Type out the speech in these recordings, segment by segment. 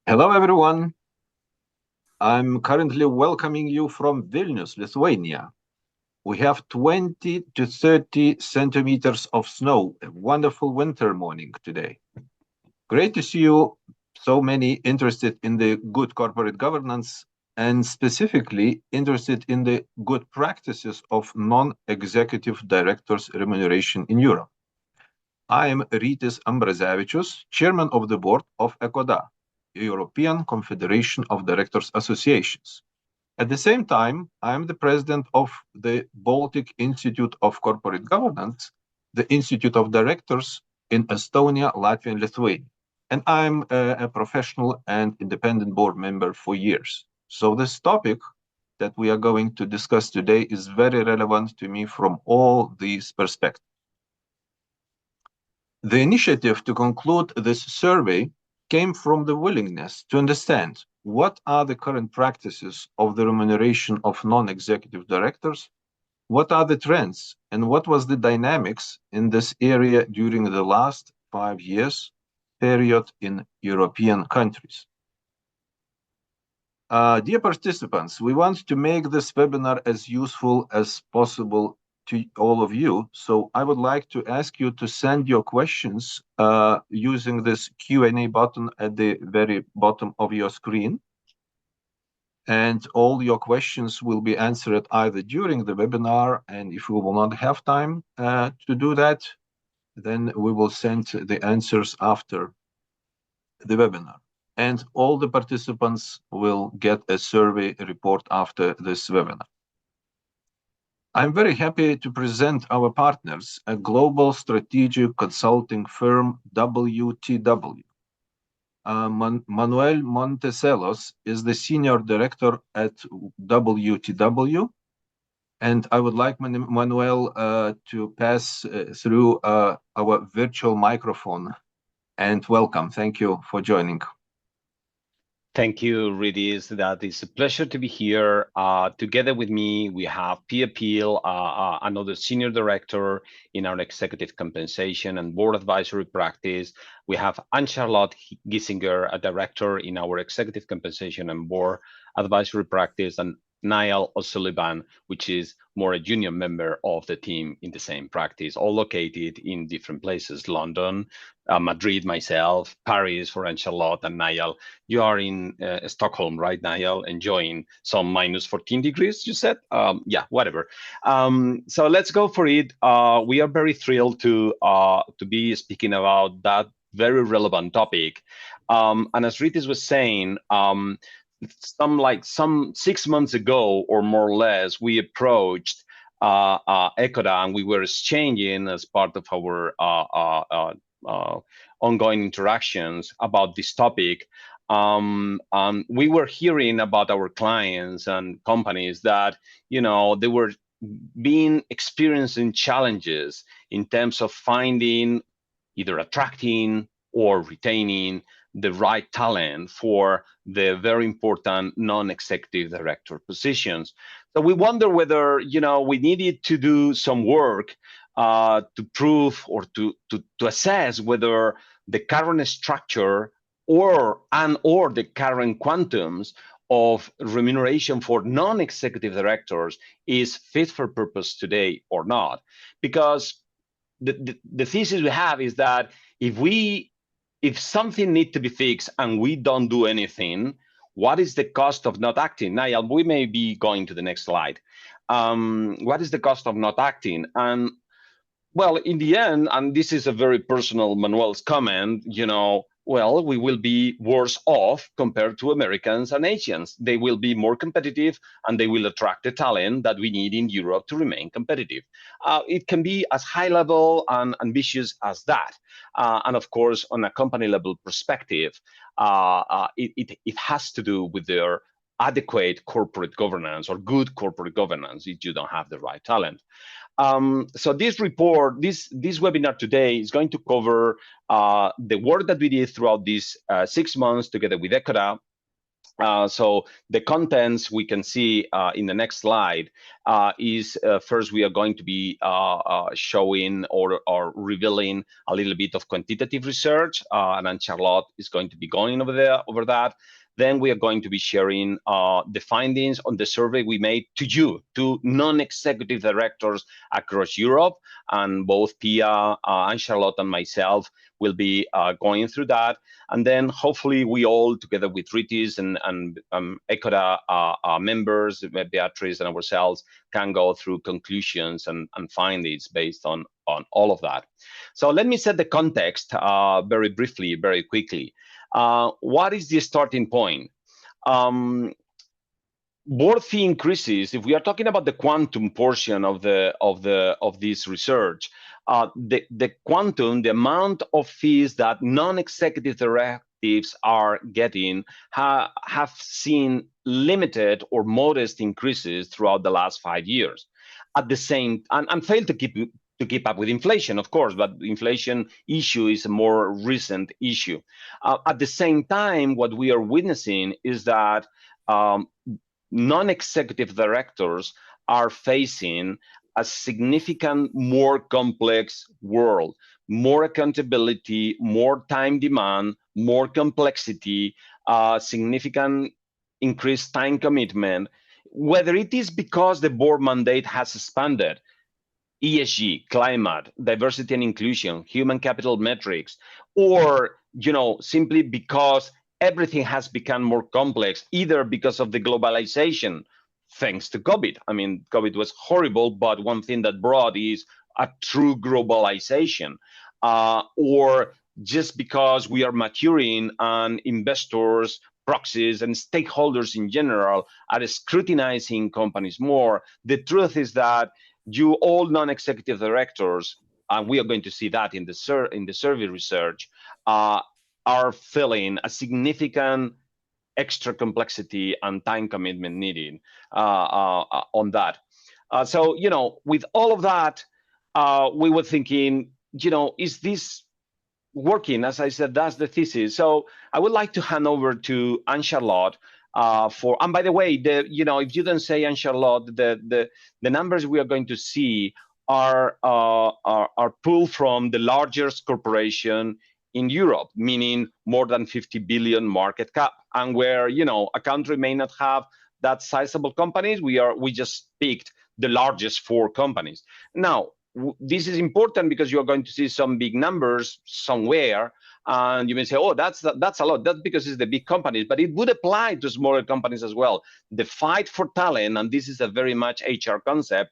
Hello, everyone. I'm currently welcoming you from Vilnius, Lithuania. We have 20 to 30 centimeters of snow, a wonderful winter morning today. Great to see you, so many interested in the good corporate governance and specifically interested in the good practices of non-executive directors' remuneration in Europe. I am Rytis Ambrazevičius, Chairman of the Board of ecoDa, European Confederation of Directors Associations. At the same time, I am the president of the Baltic Institute of Corporate Governance, the Institute of Directors in Estonia, Latvia, and Lithuania. And I'm a professional and independent board member for years. So this topic that we are going to discuss today is very relevant to me from all these perspectives. The initiative to conclude this survey came from the willingness to understand what are the current practices of the remuneration of non-executive directors, what are the trends, and what was the dynamics in this area during the last 5 years period in European countries. Dear participants, we want to make this webinar as useful as possible to all of you. So I would like to ask you to send your questions using this Q&A button at the very bottom of your screen. And all your questions will be answered either during the webinar, and if we will not have time to do that, then we will send the answers after the webinar. And all the participants will get a survey report after this webinar. I'm very happy to present our partners, a global strategic consulting firm, WTW. Manuel Monteselos is the Senior Director at WTW, and I would like Manuel to pass through our virtual microphone. And welcome. Thank you for joining. Thank you, Rytis. That is a pleasure to be here. Together with me, we have Pia Peel, another senior director in our executive compensation and board advisory practice. We have Anne-Charlotte Giesinger, a director in our executive compensation and board advisory practice, and Niall O'Sullivan, which is more a junior member of the team in the same practice, all located in different places: London, Madrid, myself, Paris for Anne-Charlotte, and Niall. You are in Stockholm, right, Niall? Enjoying some minus 14 degrees, you said? Yeah, whatever. So let's go for it. We are very thrilled to be speaking about that very relevant topic. And as Rytis was saying, some 6 months ago or more or less, we approached ecoDa, and we were exchanging as part of our ongoing interactions about this topic. We were hearing about our clients and companies that, you know, they were experiencing challenges in terms of finding, either attracting or retaining the right talent for the very important non-executive director positions. So we wonder whether, you know, we needed to do some work to prove or to assess whether the current structure or the current quantums of remuneration for non-executive directors is fit for purpose today or not. Because the thesis we have is that if something needs to be fixed and we don't do anything, what is the cost of not acting? Niall, we may be going to the next slide. What is the cost of not acting? And well, in the end, and this is a very personal Manuel's comment, you know, well, we will be worse off compared to Americans and Asians. They will be more competitive and they will attract the talent that we need in Europe to remain competitive. It can be as high level and ambitious as that. And of course, on a company level perspective, it has to do with their adequate corporate governance or good corporate governance if you don't have the right talent. So this report, this webinar today is going to cover the work that we did throughout these 6 months together with ecoDa So the contents we can see in the next slide is first we are going to be showing or revealing a little bit of quantitative research, and then Charlotte is going to be going over that. Then we are going to be sharing the findings on the survey we made to you, to non-executive directors across Europe, and both Pia and Charlotte and myself will be going through that. And then hopefully we all, together with Ritis and ecoDa members, Beatrice and ourselves, can go through conclusions and findings based on all of that. So let me set the context very briefly, very quickly. What is the starting point? Board fee increases, if we are talking about the quantum portion of this research, the quantum, the amount of fees that non-executive directives are getting have seen limited or modest increases throughout the last 5 years. At the same, and failed to keep up with inflation, of course, but the inflation issue is a more recent issue. At the same time, what we are witnessing is that non-executive directors are facing a significant, more complex world, more accountability, more time demand, more complexity, significant increased time commitment, whether it is because the board mandate has expanded, ESG, climate, diversity and inclusion, human capital metrics, or simply because everything has become more complex, either because of the globalization, thanks to COVID. I mean, COVID was horrible, but one thing that brought is a true globalization, or just because we are maturing and investors, proxies, and stakeholders in general are scrutinizing companies more. The truth is that you all non-executive directors, and we are going to see that in the survey research, are feeling a significant extra complexity and time commitment needed on that. So, with all of that, we were thinking, is this working? As I said, that's the thesis. So I would like to hand over to Anne-Charlotte and by the way, if you don't say Anne-Charlotte, the numbers we are going to see are pulled from the largest corporation in Europe, meaning more than 50 billion market cap, and where a country may not have that sizable companies, we just picked the largest 4 companies. Now, this is important because you are going to see some big numbers somewhere, and you may say, oh, that's a lot. That's because it's the big companies, but it would apply to smaller companies as well. The fight for talent, and this is a very much HR concept,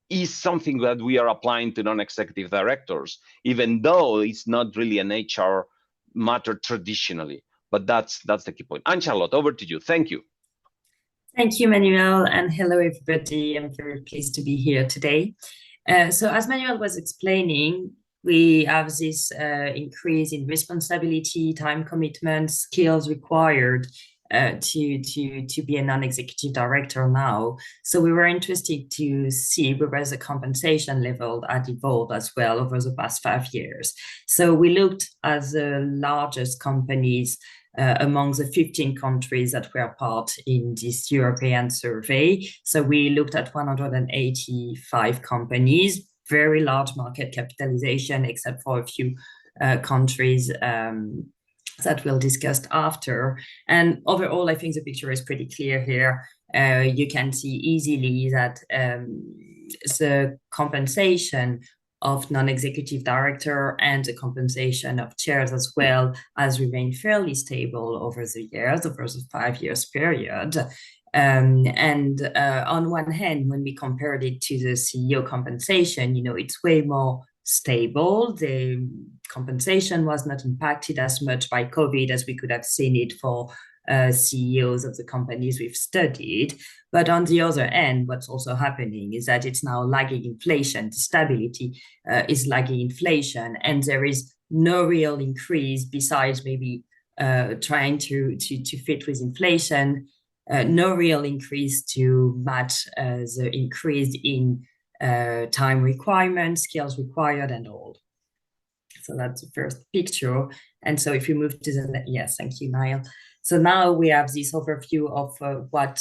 is something that we are applying to non-executive directors, even though it's not really an HR matter traditionally. But that's the key point. Anne-Charlotte, over to you. Thank you. Thank you, Manuel, and hello, everybody. I'm very pleased to be here today. So as Manuel was explaining, we have this increase in responsibility, time commitment, skills required to be a non-executive director now. So we were interested to see whether the compensation level had evolved as well over the past 5 years. So we looked at the largest companies among the 15 countries that were part in this European survey. So we looked at 185 companies, very large market capitalization, except for a few countries that we'll discuss after. And overall, I think the picture is pretty clear here. You can see easily that the compensation of non-executive director and the compensation of chairs as well has remained fairly stable over the years, over the 5 years period. On one hand, when we compared it to the CEO compensation, it's way more stable. The compensation was not impacted as much by COVID as we could have seen it for CEOs of the companies we've studied. But on the other end, what's also happening is that it's now lagging inflation. Stability is lagging inflation, and there is no real increase besides maybe trying to fit with inflation. No real increase to match the increase in time requirements, skills required, and all. So that's the first picture. And so if you move to the yes, thank you, Niall. So now we have this overview of what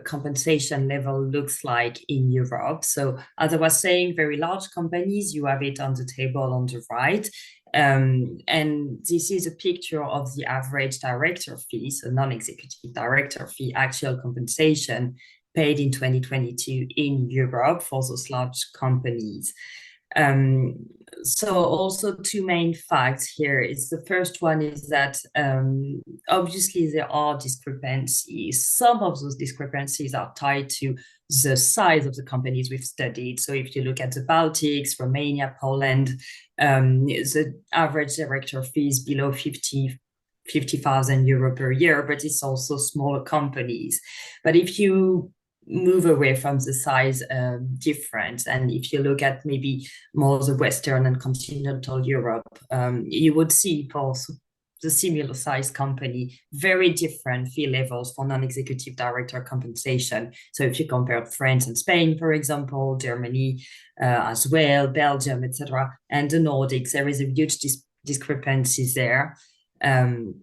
compensation level looks like in Europe. So as I was saying, very large companies, you have it on the table on the right. And this is a picture of the average director fee, so non-executive director fee, actual compensation paid in 2022 in Europe for those large companies. So also two main facts here is the first one is that obviously there are discrepancies. Some of those discrepancies are tied to the size of the companies we've studied. So if you look at the Baltics, Romania, Poland, the average director fee is below 50,000 euro per year, but it's also smaller companies. But if you move away from the size difference, and if you look at maybe more the Western and continental Europe, you would see for the similar size company, very different fee levels for non-executive director compensation. So if you compare France and Spain, for example, Germany as well, Belgium, etc., and the Nordics, there is a huge discrepancy there. And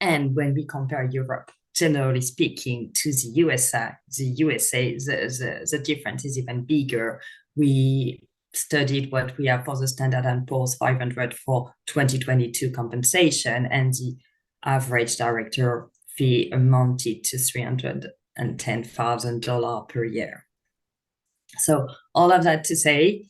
when we compare Europe, generally speaking, to the USA, the difference is even bigger. We studied what we have for the Standard & Poor's 500 for 2022 compensation, and the average director fee amounted to $310,000 per year. So all of that to say,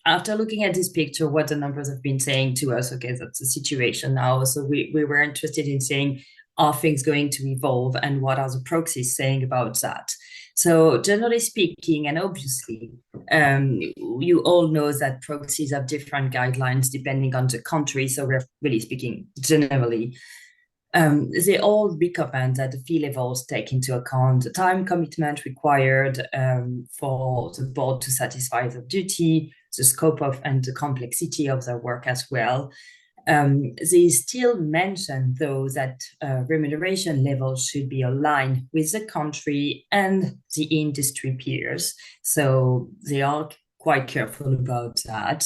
after looking at this picture, what the numbers have been saying to us, okay, that's the situation now. So we were interested in saying, are things going to evolve, and what are the proxies saying about that? So generally speaking, and obviously, you all know that proxies have different guidelines depending on the country. So we're really speaking generally. They all recommend that the fee levels take into account the time commitment required for the board to satisfy the duty, the scope of and the complexity of their work as well. They still mention, though, that remuneration levels should be aligned with the country and the industry peers. So they are quite careful about that.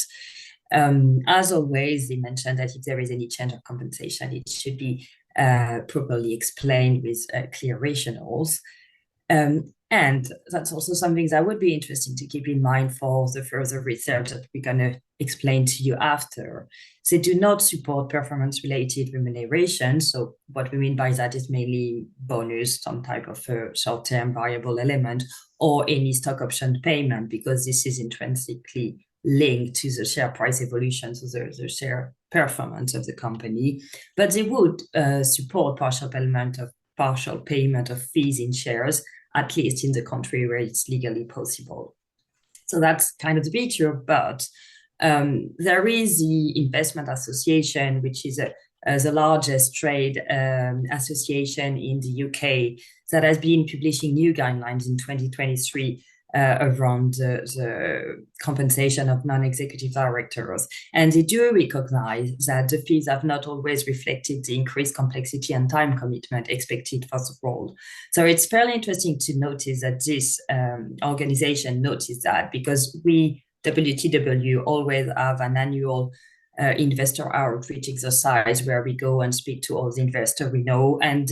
As always, they mention that if there is any change of compensation, it should be properly explained with clear rationales. And that's also something that would be interesting to keep in mind for the further research that we're going to explain to you after. They do not support performance-related remuneration. So what we mean by that is mainly bonus, some type of short-term variable element, or any stock option payment, because this is intrinsically linked to the share price evolution, so the share performance of the company. But they would support partial payment of fees in shares, at least in the country where it's legally possible. So that's kind of the picture, but there is the Investment Association, which is the largest trade association in the UK, that has been publishing new guidelines in 2023 around the compensation of non-executive directors. And they do recognize that the fees have not always reflected the increased complexity and time commitment expected for the role. So it's fairly interesting to notice that this organization noticed that, because we, WTW, always have an annual investor outreach exercise where we go and speak to all the investors we know. And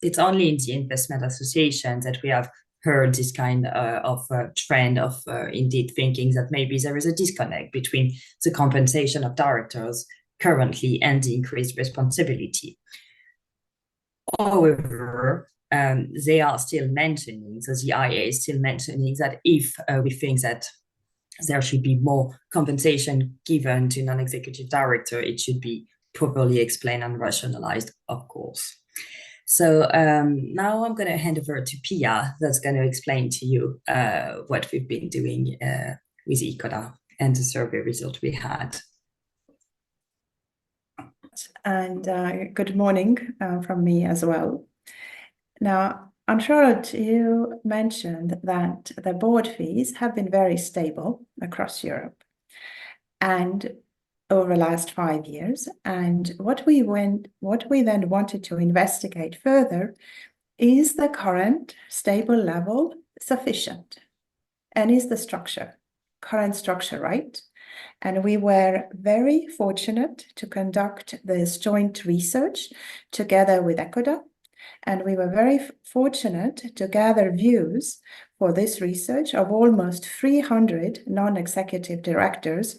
it's only in the Investment Association that we have heard this kind of trend of indeed thinking that maybe there is a disconnect between the compensation of directors currently and the increased responsibility. However, they are still mentioning, so the IA is still mentioning that if we think that there should be more compensation given to non-executive director, it should be properly explained and rationalized, of course. So now I'm going to hand over to Pia, that's going to explain to you what we've been doing with ecoDa and the survey result we had. And good morning from me as well. Now, I'm sure you mentioned that the board fees have been very stable across Europe and over the last 5 years. And what we then wanted to investigate further is the current stable level sufficient? And is the current structure right? And we were very fortunate to conduct this joint research together with ecoDa. And we were very fortunate to gather views for this research of almost 300 non-executive directors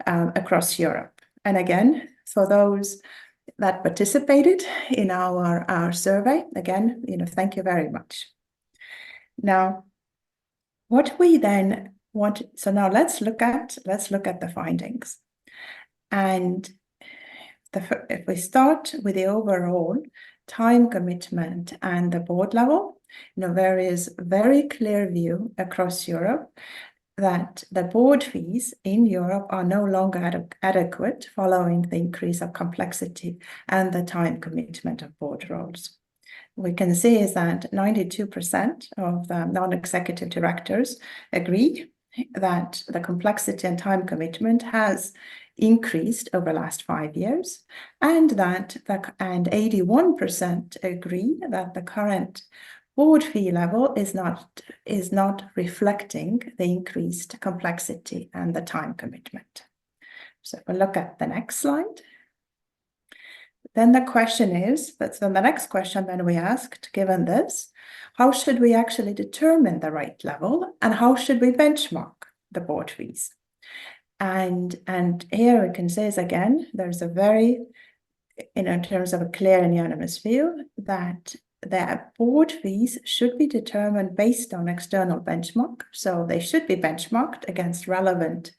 across Europe. And again, for those that participated in our survey, again, thank you very much. Now, what we then want, so now let's look at the findings. And if we start with the overall time commitment and the board level, there is very clear view across Europe that the board fees in Europe are no longer adequate following the increase of complexity and the time commitment of board roles. We can see is that 92% of the non-executive directors agree that the complexity and time commitment has increased over the last 5 years, and 81% agree that the current board fee level is not reflecting the increased complexity and the time commitment. So if we look at the next slide, then the question is, that's then the next question then we asked, given this, how should we actually determine the right level, and how should we benchmark the board fees? And here we can say is again, there's a very, in terms of a clear and unanimous view that the board fees should be determined based on external benchmark. So they should be benchmarked against relevant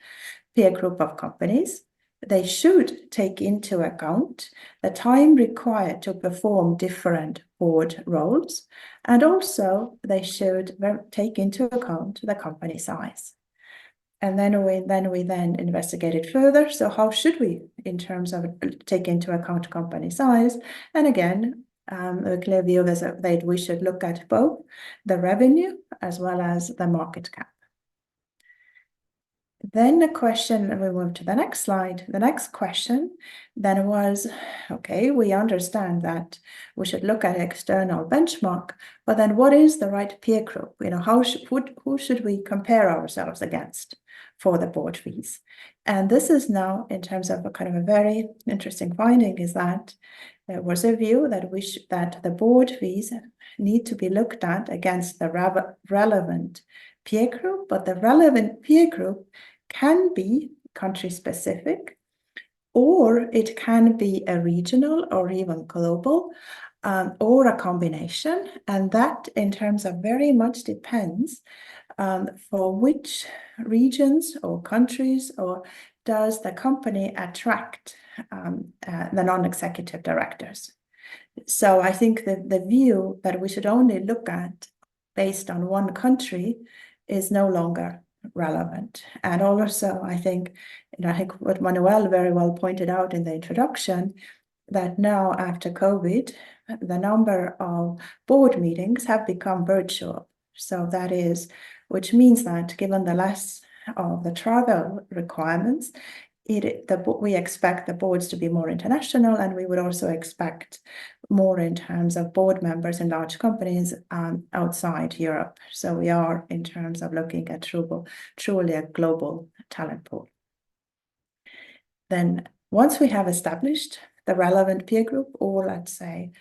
peer group of companies. They should take into account the time required to perform different board roles, and also they should take into account the company size. And then we investigated further. So how should we, in terms of take into account company size? And again, a clear view is that we should look at both the revenue as well as the market cap. Then the question, and we move to the next slide. The next question then was, okay, we understand that we should look at external benchmark, but then what is the right peer group? Who should we compare ourselves against for the board fees? And this is now, in terms of a kind of a very interesting finding, is that there was a view that that the board fees need to be looked at against the relevant peer group, but the relevant peer group can be country specific, or it can be a regional or even global, or a combination. And that in terms of very much depends for which regions or countries or does the company attract the non-executive directors. So I think the view that we should only look at based on one country is no longer relevant. And also, I think what Manuel very well pointed out in the introduction, that now after COVID, the number of board meetings have become virtual. So that is, which means that given the less of the travel requirements, we expect the boards to be more international, and we would also expect more in terms of board members in large companies outside Europe. So we are, in terms of looking at truly a global talent pool. Then once we have established the relevant peer group, or let's say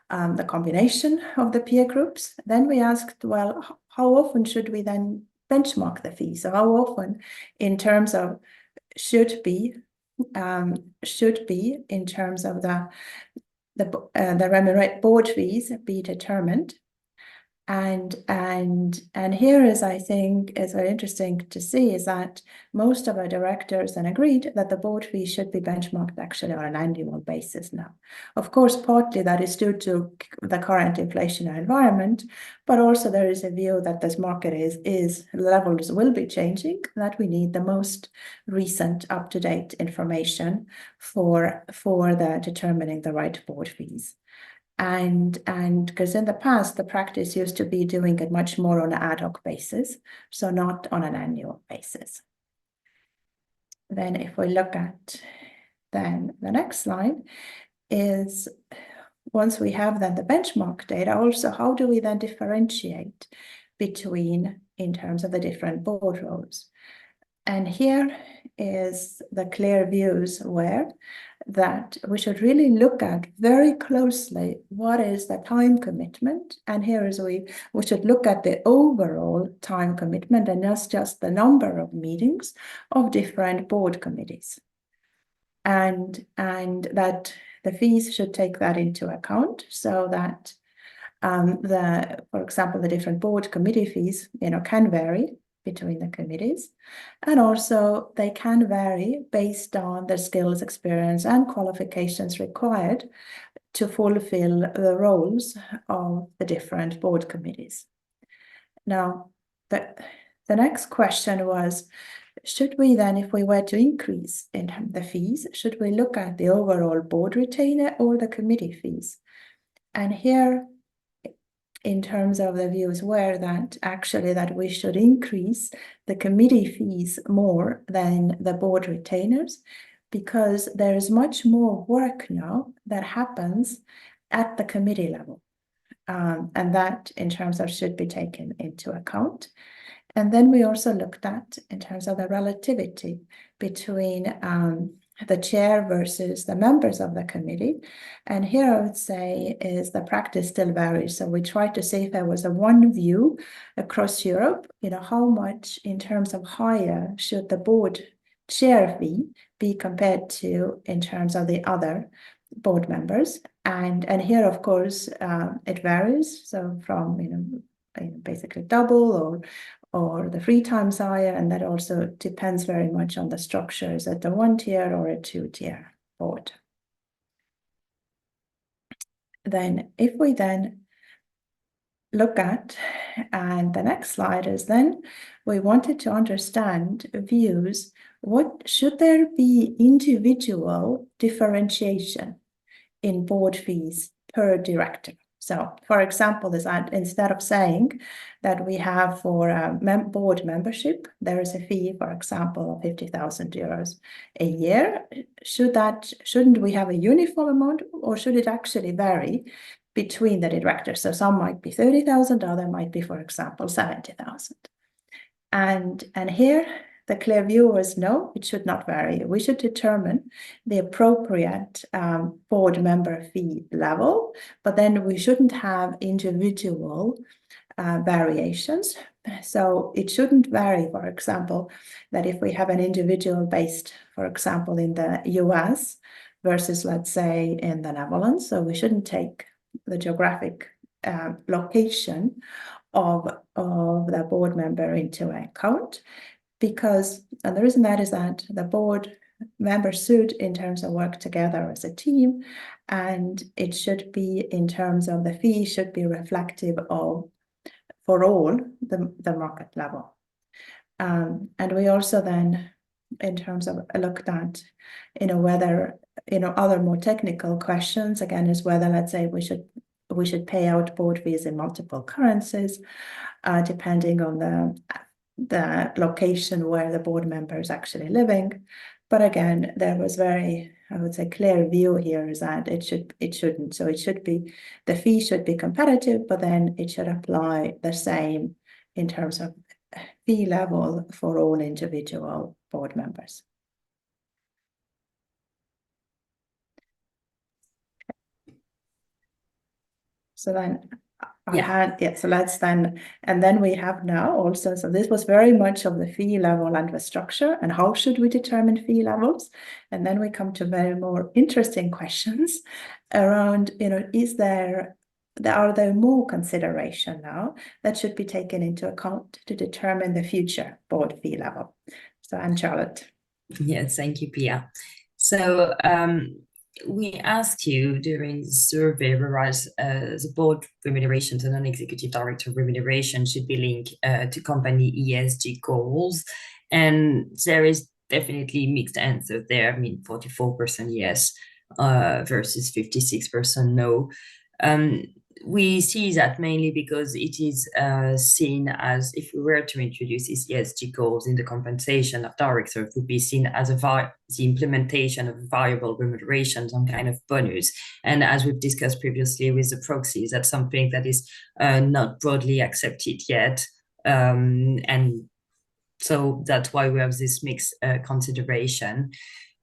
the combination of the peer groups, then we asked, well, how often should we then benchmark the fees? So how often, in terms of should be in terms of the remunerate board fees be determined, and here is, I think, is very interesting to see is that most of our directors then agreed that the board fee should be benchmarked actually on an annual basis now. Of course, partly that is due to the current inflationary environment, but also there is a view that this market is levels will be changing, that we need the most recent up-to-date information for the determining the right board fees. And because in the past, the practice used to be doing it much more on an ad hoc basis, so not on an annual basis. Then if we look at then the next slide is, once we have then the benchmark data, also how do we then differentiate between, in terms of the different board roles? And here is the clear views where that we should really look at very closely what is the time commitment. And here is we should look at the overall time commitment and not just the number of meetings of different board committees. And that the fees should take that into account, so that for example, the different board committee fees, can vary between the committees, and also they can vary based on the skills, experience, and qualifications required to fulfill the roles of the different board committees. Now, the next question was, should we then, if we were to increase in the fees, should we look at the overall board retainer or the committee fees? And here, in terms of the views, were that actually that we should increase the committee fees more than the board retainers, because there is much more work now that happens at the committee level. And that in terms of should be taken into account. And then we also looked at in terms of the relativity between the chair versus the members of the committee. And here I would say is the practice still varies. So we tried to see if there was a one view across Europe, how much in terms of higher should the board chair fee be compared to in terms of the other board members. And here, of course, it varies. So from, basically double or the 3 times higher, and that also depends very much on the structures at the 1-tier or a 2-tier board. Then if we then look at, and the next slide is then, we wanted to understand views, what should there be individual differentiation in board fees per director? So, for example, is that instead of saying that we have for board membership, there is a fee, for example, of 50,000 euros a year. Shouldn't we have a uniform amount, or should it actually vary between the directors? So some might be 30,000, other might be, for example, 70,000. And here, the clear view was no, it should not vary. We should determine the appropriate board member fee level, but then we shouldn't have individual variations. So it shouldn't vary, for example, that if we have an individual based, for example, in the US versus, let's say, in the Netherlands, so we shouldn't take the geographic location of the board member into account. Because, and the reason that is that the board members should, in terms of work together as a team, and it should be in terms of the fee should be reflective of, for all, the market level. And we also then, in terms of looked at, whether, other more technical questions, again, is whether, let's say, we should pay out board fees in multiple currencies, depending on the location where the board member is actually living. But again, there was very, I would say, clear view here is that it shouldn't. So it should be, the fee should be competitive, but then it should apply the same in terms of fee level for all individual board members. So then so let's then, and then we have now also, so this was very much of the fee level and the structure, and how should we determine fee levels? And then we come to very more interesting questions around, are there more consideration now that should be taken into account to determine the future board fee level? So, Anne-Charlotte. Yes, thank you, Pia. So, we asked you during the survey whereas the board remuneration and non-executive director remuneration should be linked to company ESG goals. And there is definitely mixed answers there. I mean, 44% yes versus 56% no. We see that mainly because it is seen as, if we were to introduce these ESG goals in the compensation of directors, it would be seen as the implementation of variable remuneration, some kind of bonus. And as we've discussed previously with the proxies, that's something that is not broadly accepted yet. And So that's why we have this mixed consideration.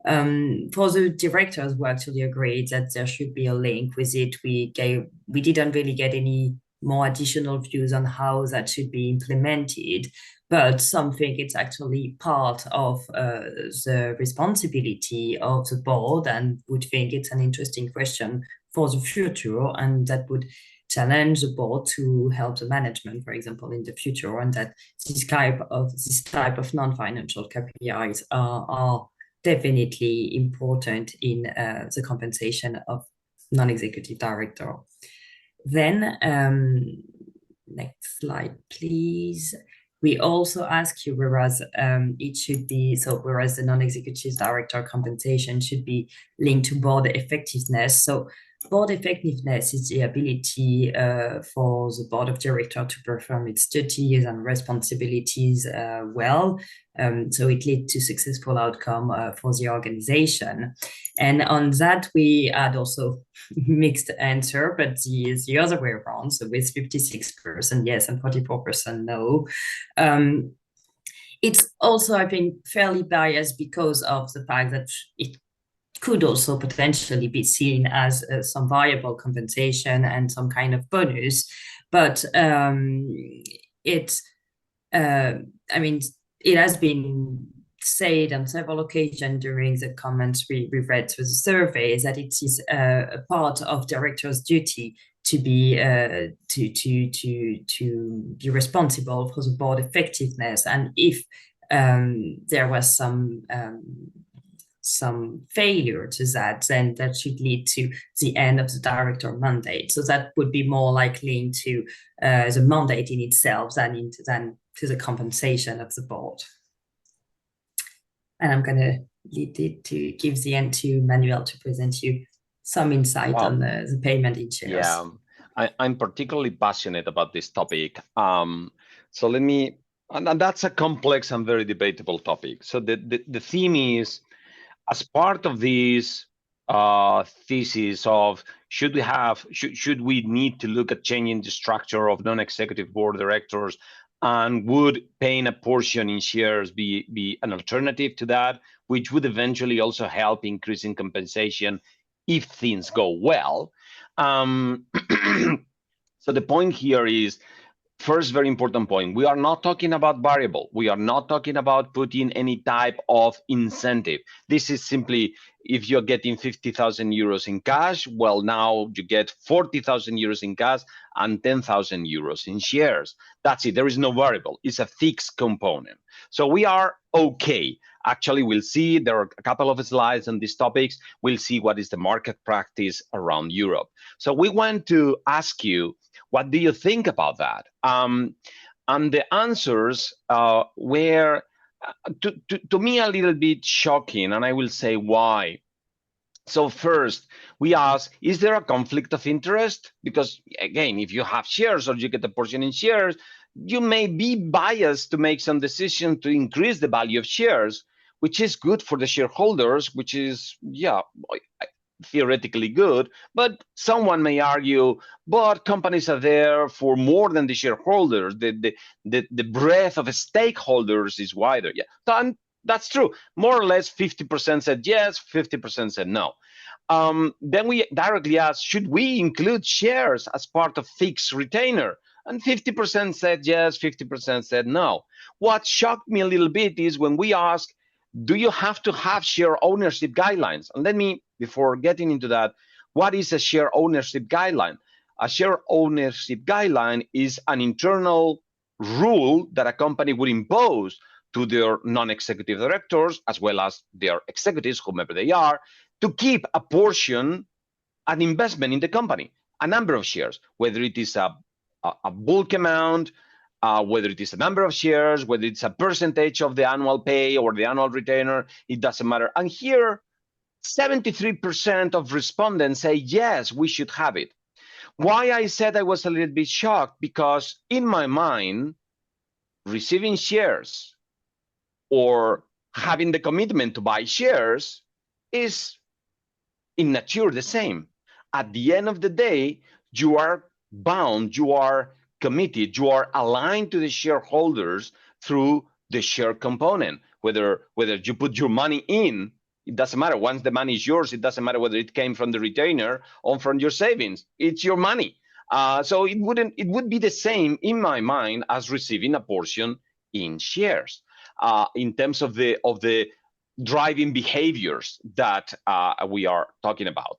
For the directors, we actually agreed that there should be a link with it. We didn't really get any more additional views on how that should be implemented, but some think it's actually part of the responsibility of the board, and would think it's an interesting question for the future, and that would challenge the board to help the management, for example, in the future, and that this type of non-financial KPIs are definitely important in the compensation of non-executive director. Then, next slide, please. We also ask you, whereas it should be, so whereas the non-executive director compensation should be linked to board effectiveness. So board effectiveness is the ability for the board of directors to perform its duties and responsibilities well. So it leads to successful outcome for the organization. And on that, we had also mixed answer, but the other way around. So with 56% yes and 44% no. It's also, I think, fairly biased because of the fact that it could also potentially be seen as some variable compensation and some kind of bonus. But I mean, it has been said on several occasions during the comments we read through the surveys that it is a part of directors' duty to be to be responsible for the board effectiveness, and if there was some failure to that, then that should lead to the end of the director mandate. So that would be more likely into the mandate in itself than to the compensation of the board. And I'm going to lead it to give the end to Manuel to present you some insight on the payment in shares. Yeah, I'm particularly passionate about this topic. So let me, and that's a complex and very debatable topic. So the theme is, as part of this thesis of should we need to look at changing the structure of non-executive board directors, and would paying a portion in shares be an alternative to that, which would eventually also help increasing compensation if things go well. So the point here is, first, very important point, we are not talking about variable. We are not talking about putting any type of incentive. This is simply, if you're getting 50,000 euros in cash, well, now you get 40,000 euros in cash and 10,000 euros in shares. That's it. There is no variable. It's a fixed component. So we are okay. Actually, we'll see, there are a couple of slides on these topics. We'll see what is the market practice around Europe. So we want to ask you, what do you think about that? And the answers were, to me, a little bit shocking, and I will say why. So first, we ask, is there a conflict of interest? Because again, if you have shares or you get a portion in shares, you may be biased to make some decision to increase the value of shares, which is good for the shareholders, which is, yeah, theoretically good, but someone may argue, but companies are there for more than the shareholders. The breadth of stakeholders is wider. Yeah, and that's true. More or less 50% said yes, 50% said no. Then we directly asked, should we include shares as part of fixed retainer? And 50% said yes, 50% said no. What shocked me a little bit is when we asked, do you have to have share ownership guidelines? And let me, before getting into that, what is a share ownership guideline? A share ownership guideline is an internal rule that a company would impose to their non-executive directors, as well as their executives, whomever they are, to keep a portion, an investment in the company, a number of shares, whether it is a bulk amount, whether it is a number of shares, whether it's a percentage of the annual pay or the annual retainer, it doesn't matter. And here, 73% of respondents say, yes, we should have it. Why I said I was a little bit shocked, because in my mind, receiving shares or having the commitment to buy shares is in nature the same. At the end of the day, you are bound, you are committed, you are aligned to the shareholders through the share component. Whether you put your money in, it doesn't matter. Once the money is yours, it doesn't matter whether it came from the retainer or from your savings. It's your money. So it would be the same in my mind as receiving a portion in shares in terms of the driving behaviors that we are talking about.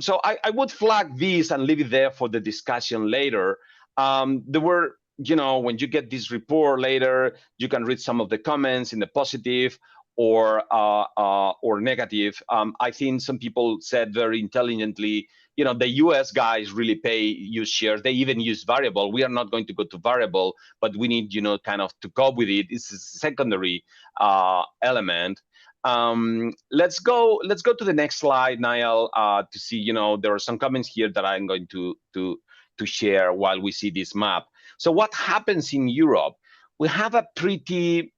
So I would flag this and leave it there for the discussion later. There were, when you get this report later, you can read some of the comments in the positive or negative. I think some people said very intelligently, the US guys really use shares. They even use variable. We are not going to go to variable, but we need, kind of to cope with it. It's a secondary element. Let's go to the next slide, Niall, to see, there are some comments here that I'm going to share while we see this map. So what happens in Europe? We have a pretty,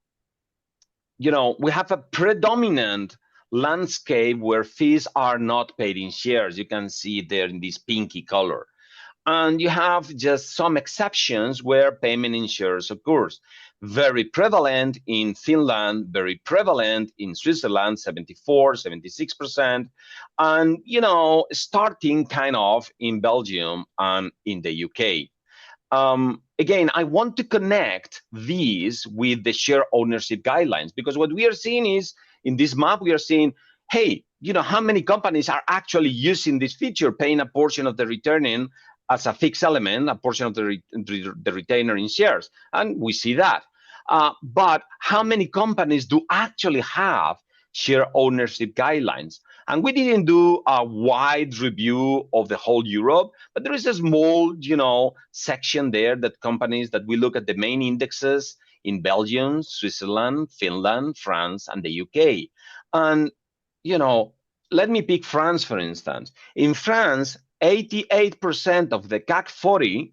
we have a predominant landscape where fees are not paid in shares. You can see there in this pinky color. And you have just some exceptions where payment in shares occurs. Very prevalent in Finland, very prevalent in Switzerland, 74, 76%, and, starting kind of in Belgium and in the UK. Again, I want to connect these with the share ownership guidelines, because what we are seeing is, in this map, we are seeing, hey, how many companies are actually using this feature, paying a portion of the returning as a fixed element, a portion of the retainer in shares, and we see that. But how many companies do actually have share ownership guidelines? And we didn't do a wide review of the whole Europe, but there is a small, section there that companies that we look at the main indexes in Belgium, Switzerland, Finland, France, and the UK. And, let me pick France, for instance. In France, 88% of the CAC 40,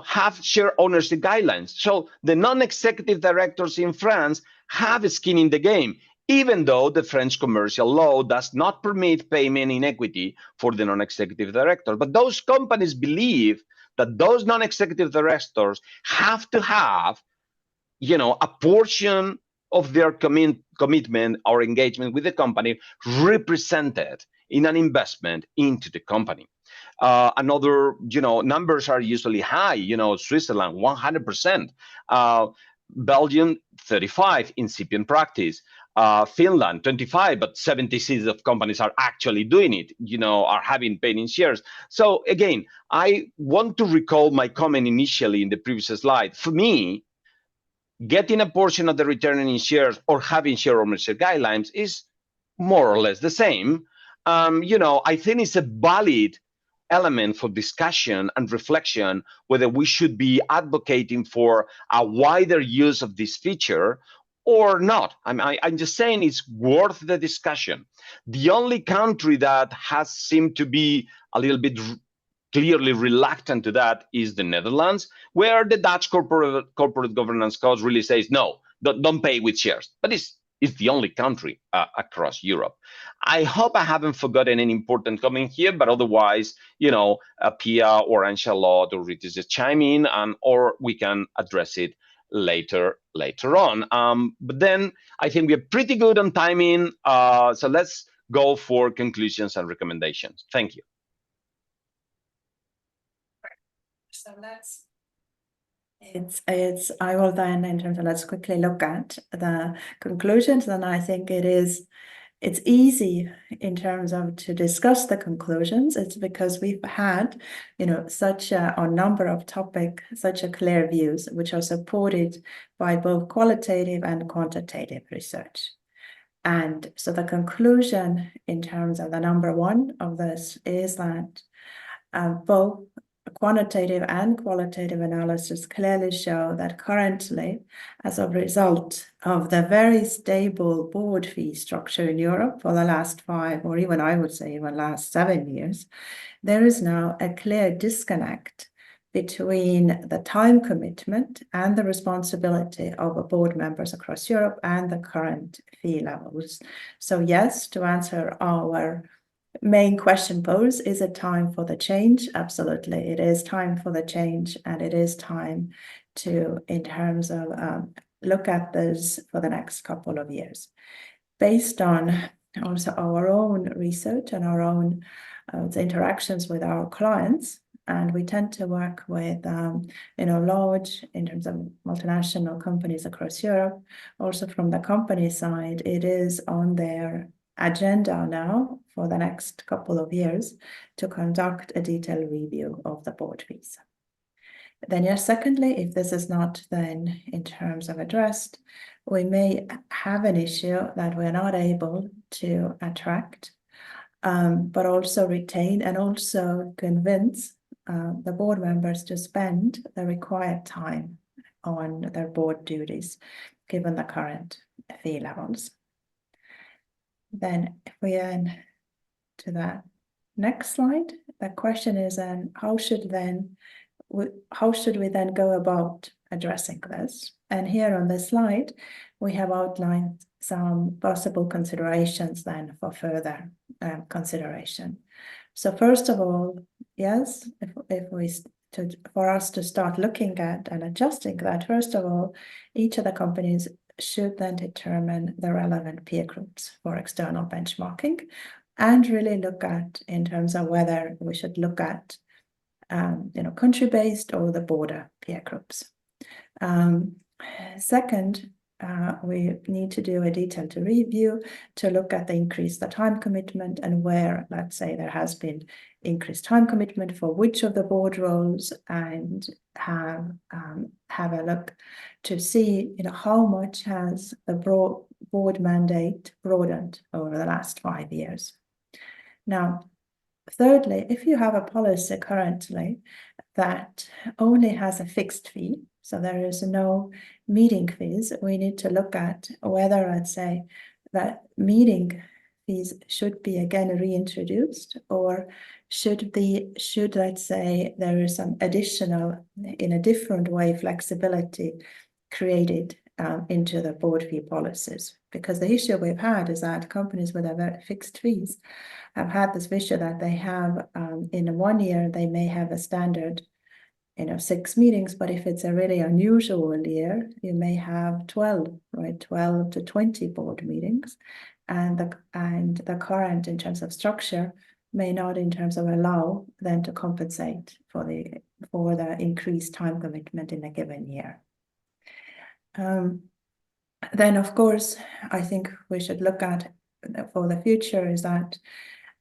have share ownership guidelines. So the non-executive directors in France have a skin in the game, even though the French commercial law does not permit payment in equity for the non-executive director. But those companies believe that those non-executive directors have to have, a portion of their commitment or engagement with the company represented in an investment into the company. Another, numbers are usually high, Switzerland, 100%, Belgium, 35, incipient practice, Finland, 25, but 76 of companies are actually doing it, are having paid in shares. So again, I want to recall my comment initially in the previous slide. For me, getting a portion of the return in shares or having share ownership guidelines is more or less the same. I think it's a valid element for discussion and reflection whether we should be advocating for a wider use of this feature or not. I'm just saying it's worth the discussion. The only country that has seemed to be a little bit clearly reluctant to that is the Netherlands, where the Dutch corporate governance code really says, no, don't pay with shares. But it's the only country across Europe. I hope I haven't forgotten any important comment here, but otherwise, Pia or Anne-Charlotte or Rita just chime in, or we can address it later on. But then I think we're pretty good on timing. So let's go for conclusions and recommendations. Thank you. So I will then, in terms of, let's quickly look at the conclusions. And I think it's easy in terms of to discuss the conclusions. It's because we've had, such a number of topics, such a clear views, which are supported by both qualitative and quantitative research. And so the conclusion in terms of the number one of this is that both quantitative and qualitative analysis clearly show that currently, as a result of the very stable board fee structure in Europe for the last 5, or even I would say even last 7 years, there is now a clear disconnect between the time commitment and the responsibility of board members across Europe and the current fee levels. So yes, to answer our main question posed, is it time for the change? Absolutely, it is time for the change, and it is time to, in terms of look at this for the next couple of years, based on also our own research and our own interactions with our clients. And we tend to work with, large, in terms of multinational companies across Europe. Also from the company side, it is on their agenda now for the next couple of years to conduct a detailed review of the board fees. Then, yes, secondly, if this is not then in terms of addressed, we may have an issue that we're not able to attract, but also retain and also convince the board members to spend the required time on their board duties, given the current fee levels. Then if we turn to the next slide, the question is then, how should we then go about addressing this? And here on this slide, we have outlined some possible considerations then for further consideration. So first of all, yes, for us to start looking at and adjusting that, first of all, each of the companies should then determine the relevant peer groups for external benchmarking and really look at in terms of whether we should look at country-based or the border peer groups. Second, we need to do a detailed review to look at the time commitment and where, let's say, there has been increased time commitment for which of the board roles, and have a look to see how much has the board mandate broadened over the last 5 years. Now, thirdly, if you have a policy currently that only has a fixed fee, so there is no meeting fees, we need to look at whether, I'd say, that meeting fees should be again reintroduced, or should let's say there is some additional, in a different way, flexibility created into the board fee policies. Because the issue we've had is that companies with a very fixed fees have had this issue that they have in 1 year, they may have a standard 6 meetings, but if it's a really unusual year, you may have 12, right? 12 to 20 board meetings. And the current, in terms of structure, may not in terms of allow them to compensate for the increased time commitment in a given year. Then, of course, I think we should look at for the future is that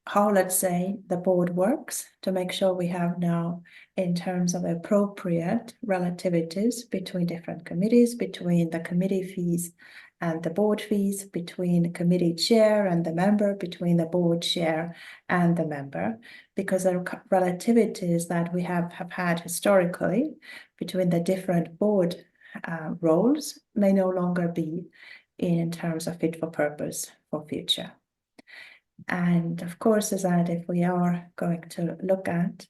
how, let's say, the board works to make sure we have now, in terms of appropriate relativities between different committees, between the committee fees and the board fees, between the committee chair and the member, between the board chair and the member, because the relativities that we have had historically between the different board roles may no longer be in terms of fit for purpose for future. And of course, is that if we are going to look at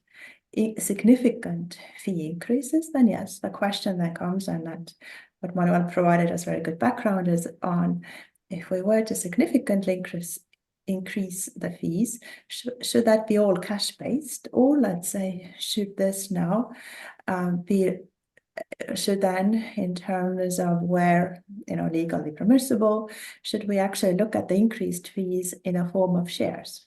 significant fee increases, then yes, the question that comes, and that what Manuel provided us very good background is on, if we were to significantly increase the fees, should that be all cash based, or let's say, should this now should then, in terms of where legally permissible, should we actually look at the increased fees in a form of shares,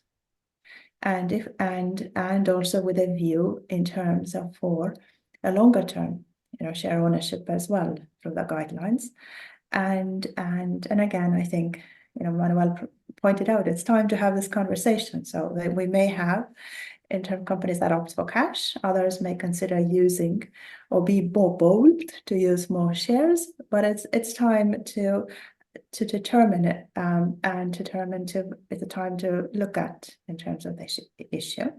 and also with a view in terms of for a longer term share ownership as well through the guidelines, and again, I think Manuel pointed out it's time to have this conversation, so that we may have in-term companies that opt for cash, others may consider using or be more bold to use more shares, but it's time to determine it and determine it's the time to look at in terms of this issue.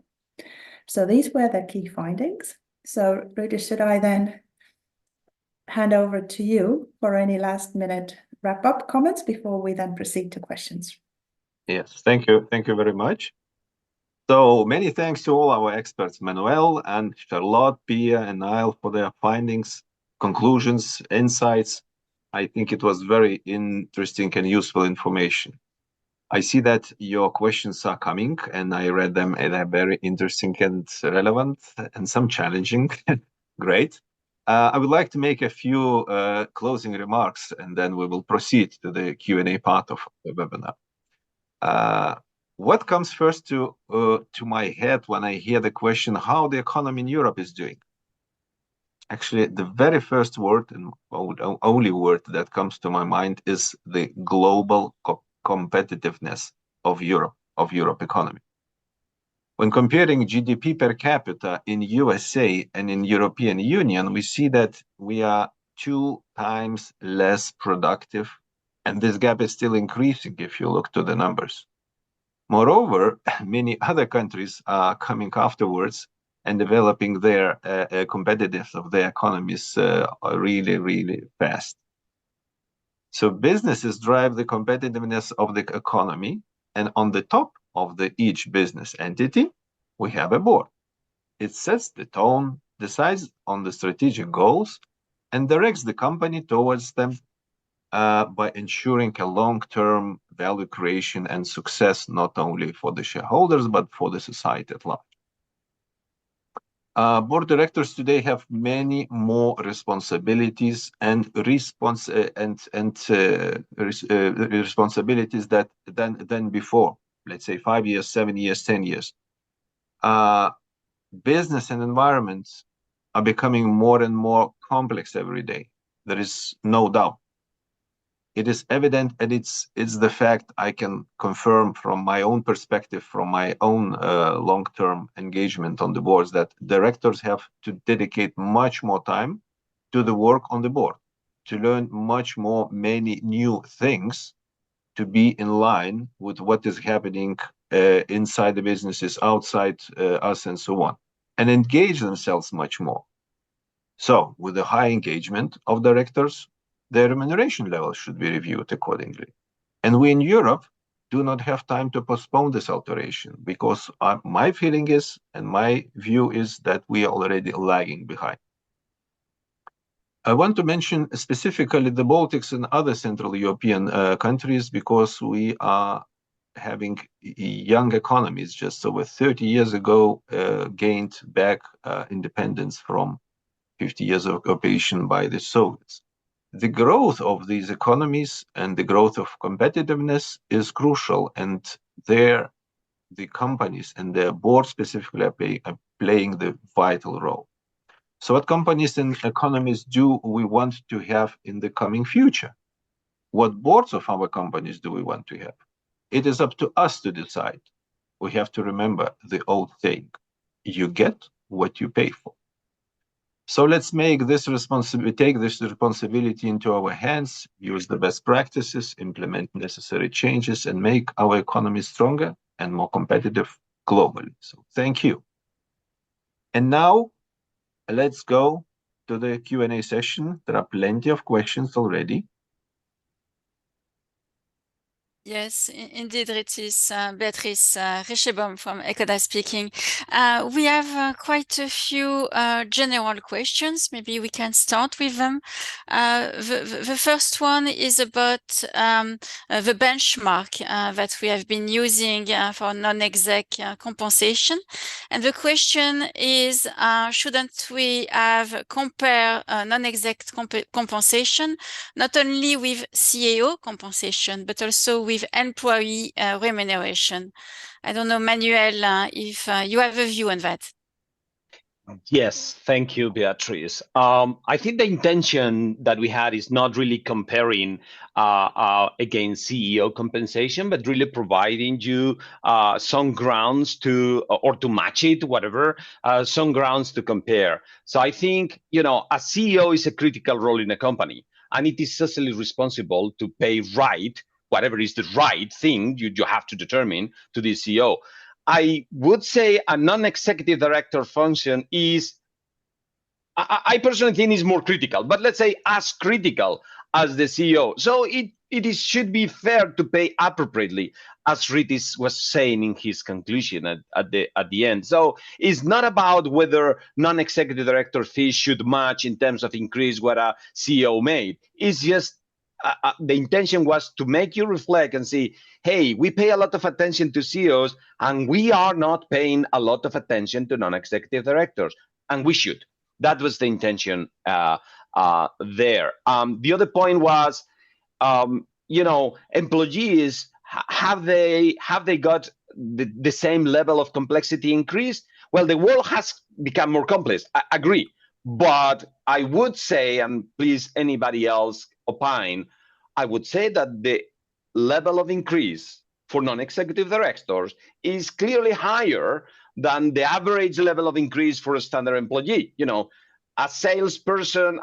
So these were the key findings. So Rudy, should I then hand over to you for any last minute wrap-up comments before we then proceed to questions? Yes, thank you very much. So many thanks to all our experts, Manuel and Charlotte, Pia and Niall, for their findings, conclusions, insights. I think it was very interesting and useful information. I see that your questions are coming, and I read them, and they're very interesting and relevant, and some challenging. Great. I would like to make a few closing remarks, and then we will proceed to the Q&A part of the webinar. What comes first to my head when I hear the question, how the economy in Europe is doing? Actually, the very first word and only word that comes to my mind is the global competitiveness of Europe economy. When comparing GDP per capita in USA and in European Union, we see that we are 2 times less productive, and this gap is still increasing if you look to the numbers. Moreover, many other countries are coming afterwards and developing their competitiveness of their economies really, really fast. So businesses drive the competitiveness of the economy, and on the top of each business entity, we have a board. It sets the tone, decides on the strategic goals, and directs the company towards them by ensuring a long-term value creation and success, not only for the shareholders, but for the society at large. Board directors today have many more responsibilities and responsibilities than before. Let's say 5 years, 7 years, 10 years. Business and environments are becoming more and more complex every day. There is no doubt. It is evident, and it's the fact I can confirm from my own perspective, from my own long-term engagement on the boards, that directors have to dedicate much more time to the work on the board, to learn much more, many new things, to be in line with what is happening inside the businesses, outside us, and so on, and engage themselves much more. So, with the high engagement of directors, their remuneration levels should be reviewed accordingly. And we in Europe do not have time to postpone this alteration, because my feeling is, and my view is, that we are already lagging behind. I want to mention specifically the Baltics and other Central European countries, because we are having young economies just over 30 years ago gained back independence from 50 years of occupation by the Soviets. The growth of these economies and the growth of competitiveness is crucial, and the companies and their board specifically are playing the vital role. So what companies and economies do we want to have in the coming future? What boards of our companies do we want to have? It is up to us to decide. We have to remember the old saying, you get what you pay for. So let's take this responsibility into our hands, use the best practices, implement necessary changes, and make our economy stronger and more competitive globally. So thank you. And now let's go to the Q&A session. There are plenty of questions already. Yes, indeed, Ritis, Beatrice Richebom from ecoDa speaking. We have quite a few general questions. Maybe we can start with them. The first one is about the benchmark that we have been using for non-exec compensation. And the question is, shouldn't we have compare non-exec compensation not only with CAO compensation, but also with employee remuneration? I don't know, Manuel, if you have a view on that. Yes, thank you, Beatrice. I think the intention that we had is not really comparing against CEO compensation, but really providing you some grounds to, or to match it, whatever, some grounds to compare. So I think, you know, a CEO is a critical role in a company, and it is socially responsible to pay right, whatever is the right thing you have to determine to the CEO. I would say a non-executive director function is, I personally think is more critical, but let's say as critical as the CEO. So it should be fair to pay appropriately, as Ritis was saying in his conclusion at the end. So it's not about whether non-executive director fees should match in terms of increase what a CEO made. It's just the intention was to make you reflect and see, hey, we pay a lot of attention to CEOs, and we are not paying a lot of attention to non-executive directors, and we should. that was the intention there. The other point was, employees, have they got the same level of complexity increased? Well, the world has become more complex. I agree, but I would say, and please anybody else opine, I would say that the level of increase for non-executive directors is clearly higher than the average level of increase for a standard employee. A salesperson,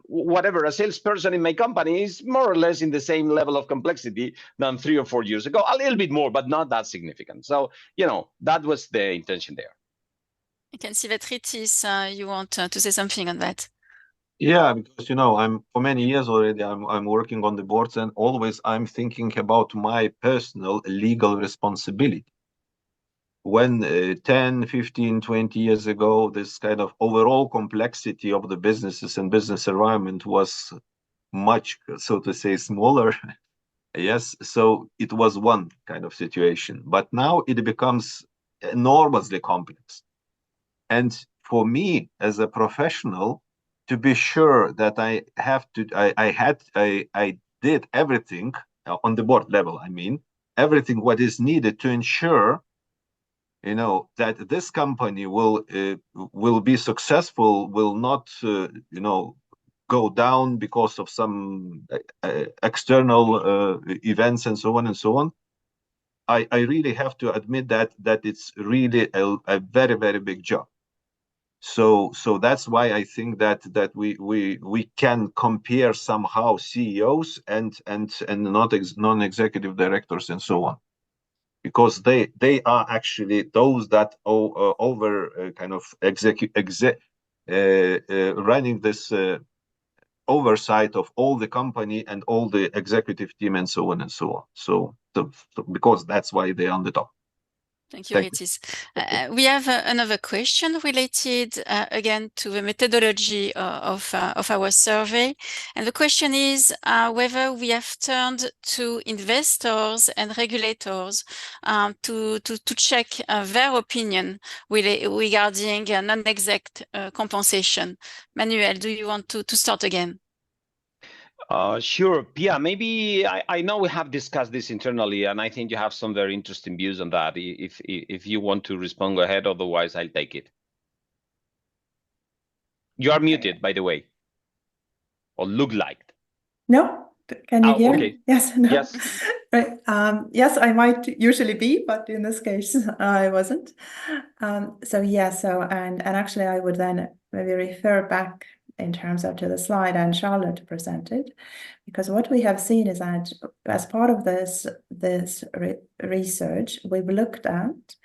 whatever, a salesperson in my company is more or less in the same level of complexity than 3 or 4 years ago, a little bit more, but not that significant. So, that was the intention there. I can see that Ritis, you want to say something on that. Yeah, because I'm for many years already. I'm working on the boards, and always I'm thinking about my personal legal responsibility. When 10, 15, 20 years ago, this kind of overall complexity of the businesses and business environment was much, so to say, smaller. Yes, so it was one kind of situation, but now it becomes enormously complex. And for me as a professional, to be sure that I did everything on the board level, everything what is needed to ensure that this company will be successful, will not go down because of some external events and so on and so on. I really have to admit that it's really a very, very big job. So that's why I think that we can compare somehow CEOs and non-executive directors and so on, because they are actually those that over kind of running this oversight of all the company and all the executive team and so on and so on. So because that's why they're on the top. Thank you, Ritis. We have another question related again to the methodology of our survey. And the question is whether we have turned to investors and regulators to check their opinion regarding non-exec compensation. Manuel, do you want to start again? Sure, Pia, maybe I know we have discussed this internally, and I think you have some very interesting views on that. If you want to respond, go ahead. Otherwise, I'll take it. You are muted, by the way, or look like. No, can you hear? Okay. Yes, no. Yes. Right. Yes, I might usually be, but in this case, I wasn't. And actually, I would then maybe refer back in terms of to the slide and Charlotte presented, because what we have seen is that as part of this research, we've looked at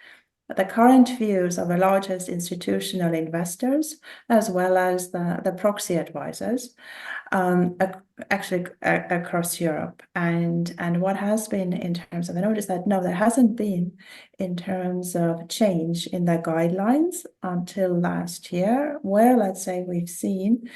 the current views of the largest institutional investors, as well as the proxy advisors, actually across Europe. And what has been in terms of, I noticed that no, there hasn't been in terms of change in the guidelines until last year, where let's say we've seen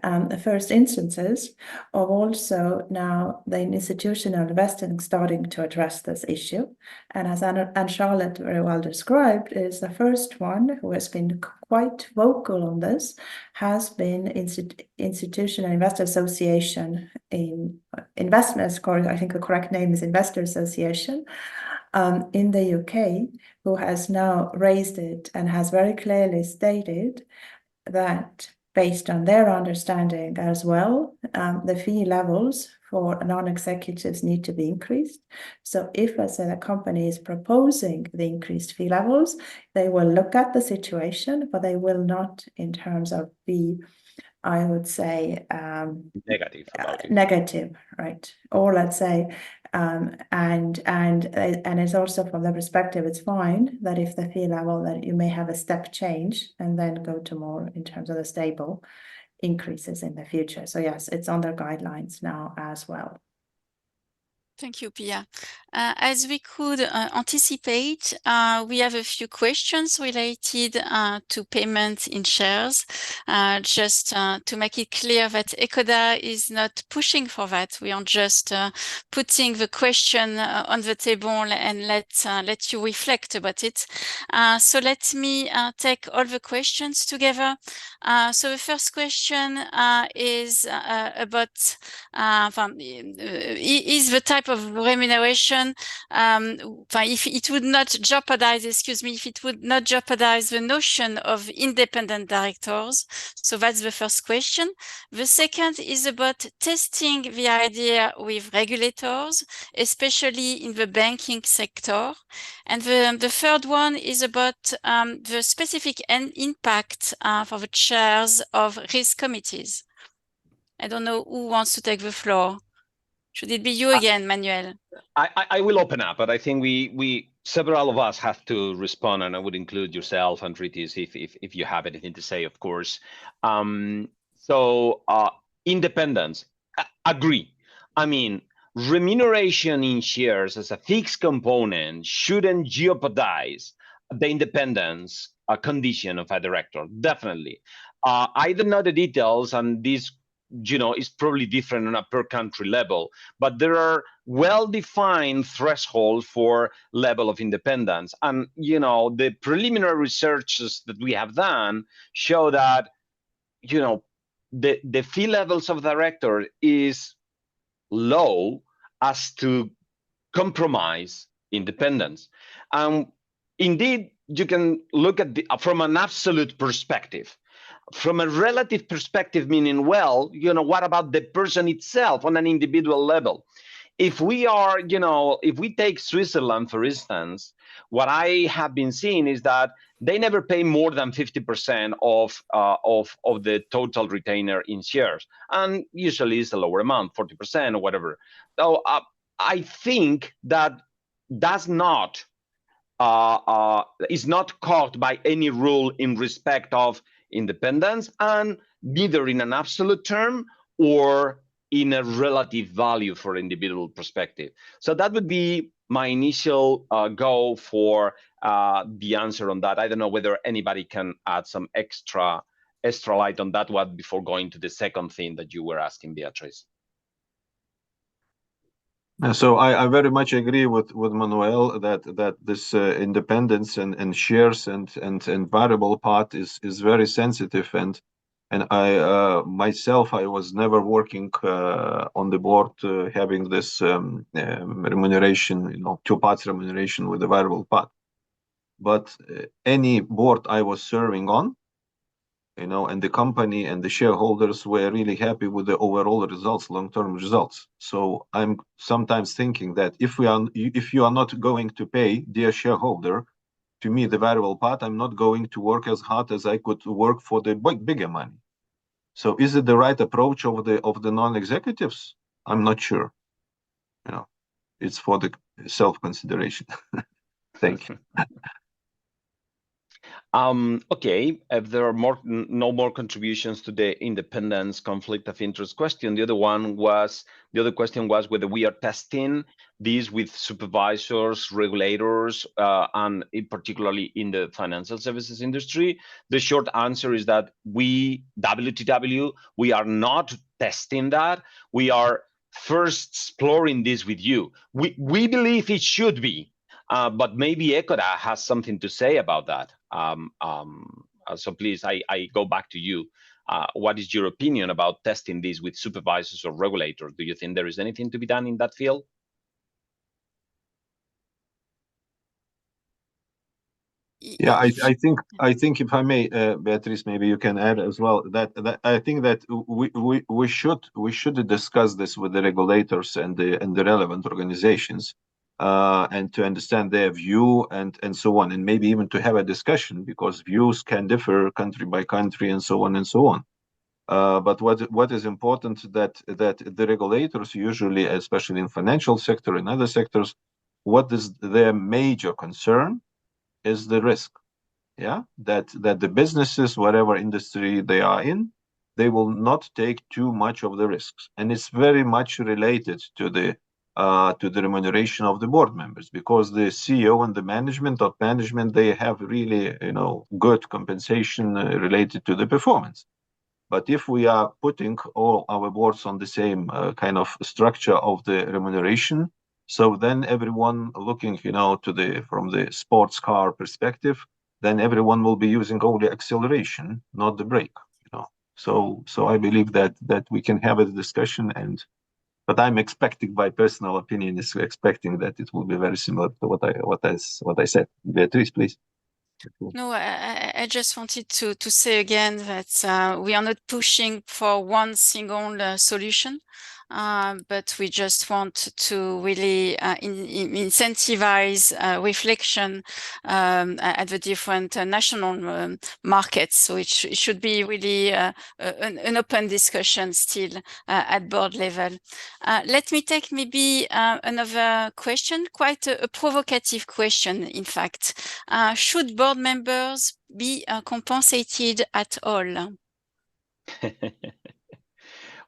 the first instances of also now the institutional investing starting to address this issue. And as Anna and Charlotte very well described, is the first one who has been quite vocal on this has been Institutional Investor Association in Investments, I think the correct name is Investor Association in the UK, who has now raised it and has very clearly stated that based on their understanding as well, the fee levels for non-executives need to be increased. So if, let's say, the company is proposing the increased fee levels, they will look at the situation, but they will not in terms of be, I would say, negative about it. Negative, right? Or let's say, and it's also from the perspective, it's fine that if the fee level that you may have a step change and then go to more in terms of the stable increases in the future. So yes, it's on their guidelines now as well. Thank you, Pia. As we could anticipate, we have a few questions related to payment in shares. Just to make it clear that ecoDa is not pushing for that. We are just putting the question on the table and let you reflect about it. So let me take all the questions together. So the first question is about is the type of remuneration, if it would not jeopardize, if it would not jeopardize the notion of independent directors. So that's the first question. The second is about testing the idea with regulators, especially in the banking sector. And the third one is about the specific impact for the chairs of risk committees. I don't know who wants to take the floor. Should it be you again, Manuel? I will open up, but I think we several of us have to respond, and I would include yourself and Ritis if you have anything to say, of course. So independence, agree. I mean, remuneration in shares as a fixed component shouldn't jeopardize the independence condition of a director, definitely. I don't know the details, and this is probably different on a per country level, but there are well-defined thresholds for level of independence. And the preliminary researches that we have done show that the fee levels of director is low as to compromise independence. Indeed, you can look at from an absolute perspective. From a relative perspective, meaning, well, what about the person itself on an individual level? If we are, if we take Switzerland, for instance, what I have been seeing is that they never pay more than 50% of the total retainer in shares, and usually it's a lower amount, 40% or whatever. So I think that does not is not caught by any rule in respect of independence, and neither in an absolute term or in a relative value for individual perspective. So that would be my initial go for the answer on that. I don't know whether anybody can add some extra light on that one before going to the second thing that you were asking, Beatrice. So I very much agree with Manuel that this independence and shares and variable part is very sensitive, and I myself, I was never working on the board having this remuneration, two parts remuneration with the variable part. But any board I was serving on, and the company and the shareholders were really happy with the overall results, long-term results. So I'm sometimes thinking that if you are not going to pay, dear shareholder, to me the variable part, I'm not going to work as hard as I could work for the bigger money. So is it the right approach of the non-executives? I'm not sure. It's for the self-consideration. Thank you. Okay, if there are no more contributions to the independence conflict of interest question, the other question was whether we are testing these with supervisors, regulators, and particularly in the financial services industry. The short answer is that WTW, we are not testing that. We are first exploring this with you. We believe it should be. But maybe ecoDa has something to say about that. So please, I go back to you. What is your opinion about testing this with supervisors or regulators? Do you think there is anything to be done in that field? Yeah, I think if I may, Beatrice, maybe you can add as well that I think that we should discuss this with the regulators and the relevant organizations, and to understand their view and so on, and maybe even to have a discussion, because views can differ country by country and so on and so on. But what is important that the regulators usually, especially in financial sector and other sectors, what is their major concern is the risk. Yeah, that the businesses, whatever industry they are in, they will not take too much of the risks, and it's very much related to the to the remuneration of the board members, because the CEO and the top management, they have really, good compensation related to the performance. But if we are putting all our boards on the same kind of structure of the remuneration, so then everyone looking, from the sports car perspective, then everyone will be using only acceleration, not the brake. So I believe that we can have a discussion, but I'm expecting, by personal opinion, is expecting that it will be very similar to what I said. Beatrice, please. No, I just wanted to say again that we are not pushing for one single solution, but we just want to really incentivize reflection at the different national markets. So it should be really an open discussion still at board level. Let me take maybe another question, quite a provocative question, in fact. Should board members be compensated at all?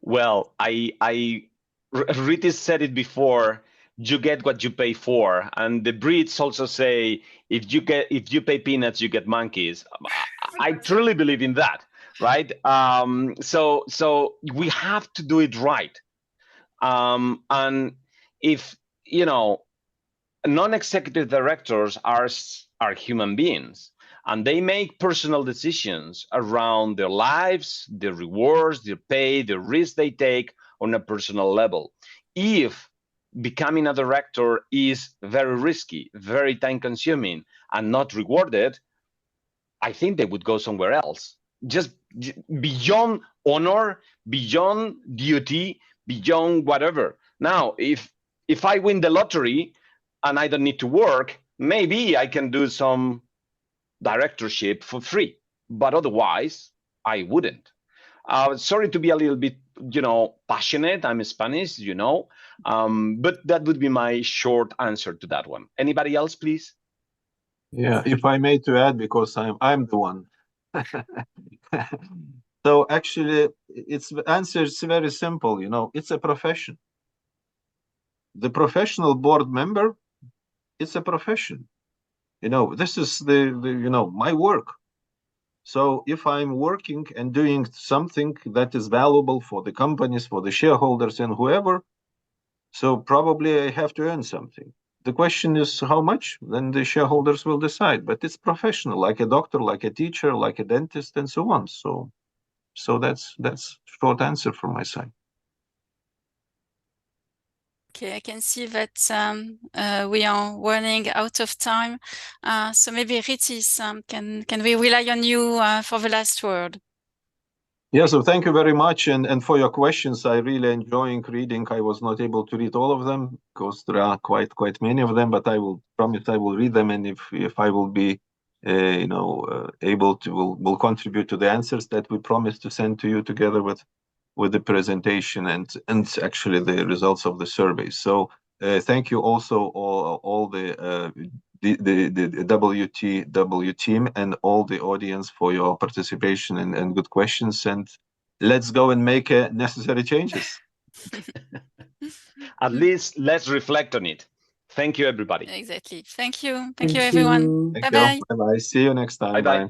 Well, Rita said it before. You get what you pay for, and the Brits also say, if you pay peanuts, you get monkeys. I truly believe in that, right? So we have to do it right, and if non-executive directors are human beings, and they make personal decisions around their lives, their rewards, their pay, the risks they take on a personal level. If becoming a director is very risky, very time-consuming, and not rewarded, I think they would go somewhere else. Just beyond honor, beyond duty, beyond whatever. Now, if I win the lottery and I don't need to work, maybe I can do some directorship for free, but otherwise I wouldn't. Sorry to be a little bit, passionate. I'm Spanish, but that would be my short answer to that one. Anybody else, please? Yeah, if I may to add, because I'm the one. So actually, answer is very simple. It's a profession. The professional board member, it's a profession. This is my work. So if I'm working and doing something that is valuable for the companies, for the shareholders and whoever, so probably I have to earn something. The question is how much, then the shareholders will decide, but it's professional, like a doctor, like a teacher, like a dentist, and so on. So that's short answer from my side. Okay, I can see that we are running out of time. So maybe Ritis, can we rely on you for the last word? Yeah, so thank you very much, and for your questions. I really enjoying reading. I was not able to read all of them because there are quite many of them, but I will promise I will read them, and if I will be able to, will contribute to the answers that we promised to send to you together with the presentation and actually the results of the survey. So thank you also all the WTW team and all the audience for your participation and good questions, and let's go and make necessary changes. At least let's reflect on it. Thank you, everybody. Exactly. Thank you. Thank you, everyone. Thank Bye-bye. you. Bye-bye. See you next time. Bye-bye.